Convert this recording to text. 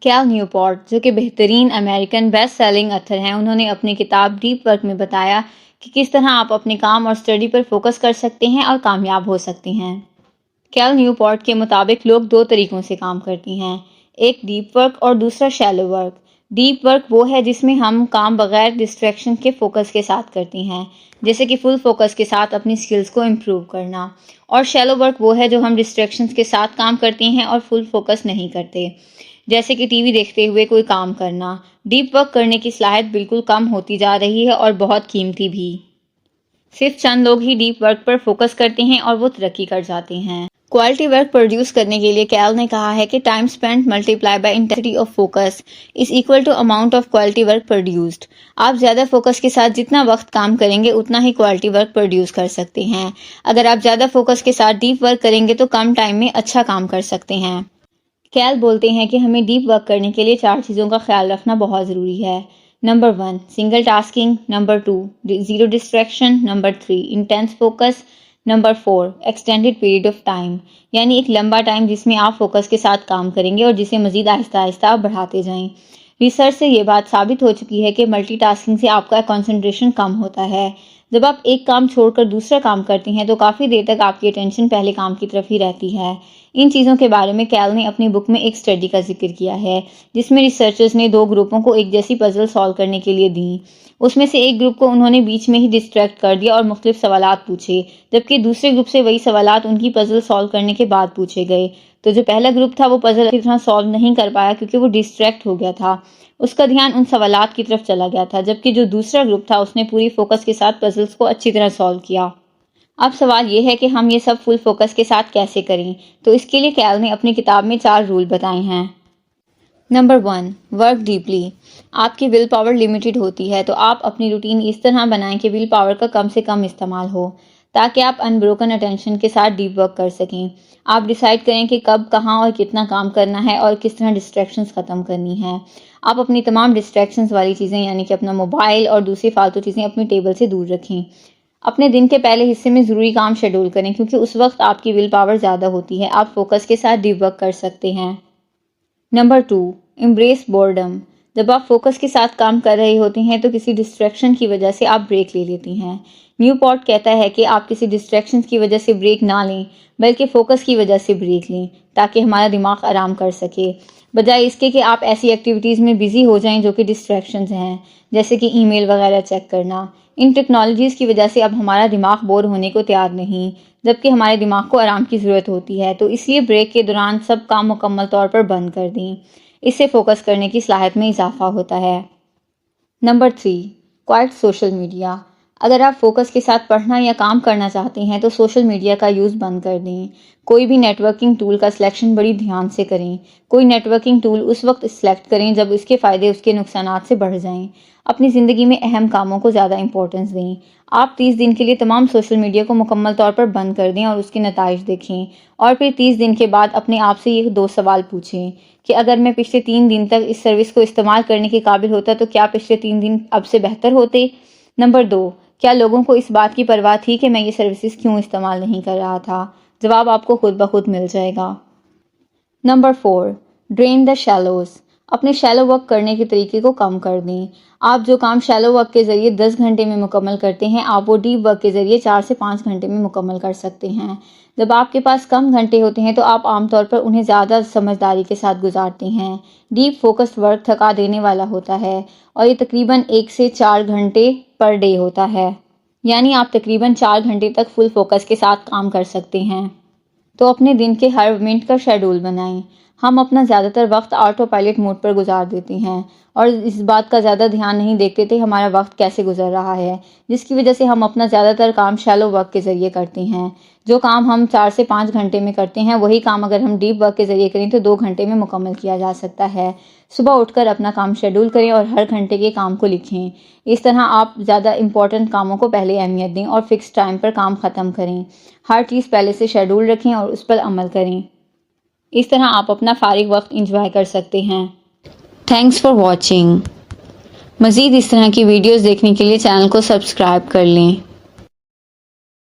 کیل Newport, جو کہ بہترین امریکن بیسٹ سیلنگ اتھر ہیں، انہوں نے اپنی کتاب ڈیپ ورک میں بتایا کہ کس طرح آپ اپنے کام اور اسٹڈی پر فوکس کر سکتے ہیں اور کامیاب ہو سکتے ہیں۔ کیل نیوپورٹ کے مطابق لوگ دو طریقوں سے کام کرتے ہیں، ایک ڈیپ ورک اور دوسرا شیلو ورک۔ ڈیپ ورک وہ ہے جس میں ہم کام بغیر ڈسٹریکشن کے فوکس کے ساتھ کرتے ہیں، جیسے کہ فل فوکس کے ساتھ اپنی سکلز کو امپروو کرنا، اور شیلو ورک وہ ہے جو ہم ڈسٹریکشنز کے ساتھ کام کرتے ہیں اور فل فوکس نہیں کرتے، جیسے کہ ٹی وی دیکھتے ہوئے کوئی کام کرنا۔ ڈیپ ورک کرنے کی صلاحیت بالکل کم ہوتی جا رہی ہے اور بہت قیمتی بھی۔ صرف چند لوگ ہی ڈیپ ورک پر فوکس کرتے ہیں اور وہ ترقی کر جاتے ہیں۔ کوالٹی ورک پروڈیوس کرنے کے لیے کیل نے کہا ہے کہ time spent multiply by intensity of focus is equal to amount of quality work produced. آپ زیادہ فوکس کے ساتھ جتنا وقت کام کریں گے اتنا ہی کوالٹی ورک پروڈیوس کر سکتے ہیں۔ اگر آپ زیادہ فوکس کے ساتھ ڈیپ ورک کریں گے تو کم ٹائم میں اچھا کام کر سکتے ہیں۔ کیل بولتے ہیں کہ ہمیں ڈیپ ورک کرنے کے لیے 4 چیزوں کا خیال رکھنا بہت ضروری ہے۔ Number 1 single tasking, number 2 zero distraction, number 3 intense focus, number 4 extended period of time, یعنی ایک لمبا ٹائم جس میں آپ فوکس کے ساتھ کام کریں گے اور جسے مزید آہستہ آہستہ آپ بڑھاتے جائیں۔ ریسرچ سے یہ بات ثابت ہو چکی ہے کہ ملٹی ٹاسکنگ سے آپ کا کنسنٹریشن کم ہوتا ہے۔ جب آپ ایک کام چھوڑ کر دوسرا کام کرتے ہیں تو کافی دیر تک آپ کی اٹینشن پہلے کام کی طرف ہی رہتی ہے۔ ان چیزوں کے بارے میں کیل نے اپنی بک میں ایک اسٹڈی کا ذکر کیا ہے جس میں ریسرچرز نے 2 گروپوں کو ایک جیسی پزل سالو کرنے کے لیے دیں۔ اس میں سے ایک گروپ کو انہوں نے بیچ میں ہی ڈسٹریکٹ کر دیا اور مختلف سوالات پوچھے، جبکہ دوسرے گروپ سے وہی سوالات ان کی پزل سالو کرنے کے بعد پوچھے گئے۔ تو جو پہلا گروپ تھا وہ پزل اچھی طرح سالو نہیں کر پایا کیونکہ وہ ڈسٹریکٹ ہو گیا تھا، اس کا دھیان ان سوالات کی طرف چلا گیا تھا، جبکہ جو دوسرا گروپ تھا اس نے پوری فوکس کے ساتھ پزلز کو اچھی طرح سالو کیا۔ اب سوال یہ ہے کہ ہم یہ سب فل فوکس کے ساتھ کیسے کریں؟ تو اس کے لیے کیل نے اپنی کتاب میں 4 رول بتائے ہیں۔ Number 1 work deeply. آپ کی ول پاور لمیٹڈ ہوتی ہے تو آپ اپنی روٹین اس طرح بنائیں کہ ول پاور کا کم سے کم استعمال ہو تاکہ آپ انبروکن اٹینشن کے ساتھ ڈیپ ورک کر سکیں۔ آپ ڈیسائیڈ کریں کہ کب، کہاں اور کتنا کام کرنا ہے اور کس طرح ڈسٹریکشنز ختم کرنی ہے۔ آپ اپنی تمام ڈسٹریکشنز والی چیزیں یعنی کہ اپنا موبائل اور دوسری فالتو چیزیں اپنی ٹیبل سے دور رکھیں۔ اپنے دن کے پہلے حصے میں ضروری کام شیڈول کریں کیونکہ اس وقت آپ کی ول پاور زیادہ ہوتی ہے، آپ فوکس کے ساتھ ڈیپ ورک کر سکتے ہیں۔ Number 2 embrace boredom. جب آپ فوکس کے ساتھ کام کر رہے ہوتے ہیں تو کسی ڈسٹریکشن کی وجہ سے آپ بریک لے لیتی ہیں۔ نیوپورٹ کہتا ہے کہ آپ کسی ڈسٹریکشن کی وجہ سے بریک نہ لیں بلکہ فوکس کی وجہ سے بریک لیں تاکہ ہمارا دماغ آرام کر سکے، بجائے اس کے کہ آپ ایسی ایکٹیویٹیز میں بزی ہو جائیں جو کہ ڈسٹریکشنز ہیں، جیسے کہ ای میل وغیرہ چیک کرنا۔ ان ٹیکنالوجیز کی وجہ سے اب ہمارا دماغ بور ہونے کو تیار نہیں، جبکہ ہمارے دماغ کو آرام کی ضرورت ہوتی ہے، تو اس لیے بریک کے دوران سب کام مکمل طور پر بند کر دیں۔ اس سے فوکس کرنے کی صلاحیت میں اضافہ ہوتا ہے۔ Number 3 quite social media. اگر آپ فوکس کے ساتھ پڑھنا یا کام کرنا چاہتے ہیں تو سوشل میڈیا کا یوز بند کر دیں۔ کوئی بھی نیٹ ورکنگ ٹول کا سلیکشن بڑی دھیان سے کریں۔ کوئی نیٹ ورکنگ ٹول اس وقت سلیکٹ کریں جب اس کے فائدے اس کے نقصانات سے بڑھ جائیں۔ اپنی زندگی میں اہم کاموں کو زیادہ امپورٹنس دیں۔ آپ 30 دن کے لیے تمام سوشل میڈیا کو مکمل طور پر بند کر دیں اور اس کے نتائج دیکھیں، اور پھر 30 دن کے بعد اپنے آپ سے یہ 2 سوال پوچھیں کہ اگر میں پچھلے 3 دن تک اس سروس کو استعمال کرنے کے قابل ہوتا تو کیا پچھلے 3 دن اب سے بہتر ہوتے؟ نمبر 2 کیا لوگوں کو اس بات کی پرواہ تھی کہ میں یہ سروسز کیوں استعمال نہیں کر رہا تھا؟ جواب آپ کو خود بخود مل جائے گا۔ نمبر 4 ڈرین دا شیلوز۔ اپنے شیلو ورک کرنے کے طریقے کو کم کر دیں۔ آپ جو کام شیلو ورک کے ذریعے 10 گھنٹے میں مکمل کرتے ہیں آپ وہ ڈیپ ورک کے ذریعے 4 سے 5 گھنٹے میں مکمل کر سکتے ہیں۔ جب آپ کے پاس کم گھنٹے ہوتے ہیں تو آپ عام طور پر انہیں زیادہ سمجھداری کے ساتھ گزارتے ہیں۔ ڈیپ فوکسڈ ورک تھکا دینے والا ہوتا ہے اور یہ تقریباً 1 سے 4 گھنٹے پر ڈے ہوتا ہے، یعنی آپ تقریباً 4 گھنٹے تک فل فوکس کے ساتھ کام کر سکتے ہیں۔ تو اپنے دن کے ہر منٹ کا شیڈول بنائیں۔ ہم اپنا زیادہ تر وقت آٹو پائلٹ موڈ پر گزار دیتے ہیں اور اس بات کا زیادہ دھیان نہیں دیتے تھے ہمارا وقت کیسے گزر رہا ہے، جس کی وجہ سے ہم اپنا زیادہ تر کام شیلو ورک کے ذریعے کرتے ہیں۔ جو کام ہم 4 سے 5 گھنٹے میں کرتے ہیں وہی کام اگر ہم ڈیپ ورک کے ذریعے کریں تو 2 گھنٹے میں مکمل کیا جا سکتا ہے۔ صبح اٹھ کر اپنا کام شیڈول کریں اور ہر گھنٹے کے کام کو لکھیں۔ اس طرح آپ زیادہ امپورٹنٹ کاموں کو پہلے اہمیت دیں اور فکس ٹائم پر کام ختم کریں۔ ہر چیز پہلے سے شیڈول رکھیں اور اس پر عمل کریں۔ اس طرح آپ اپنا فارغ وقت انجوائے کر سکتے ہیں۔ Thanks for watching. مزید اس طرح کی ویڈیوز دیکھنے کے لیے چینل کو سبسکرائب کر لیں۔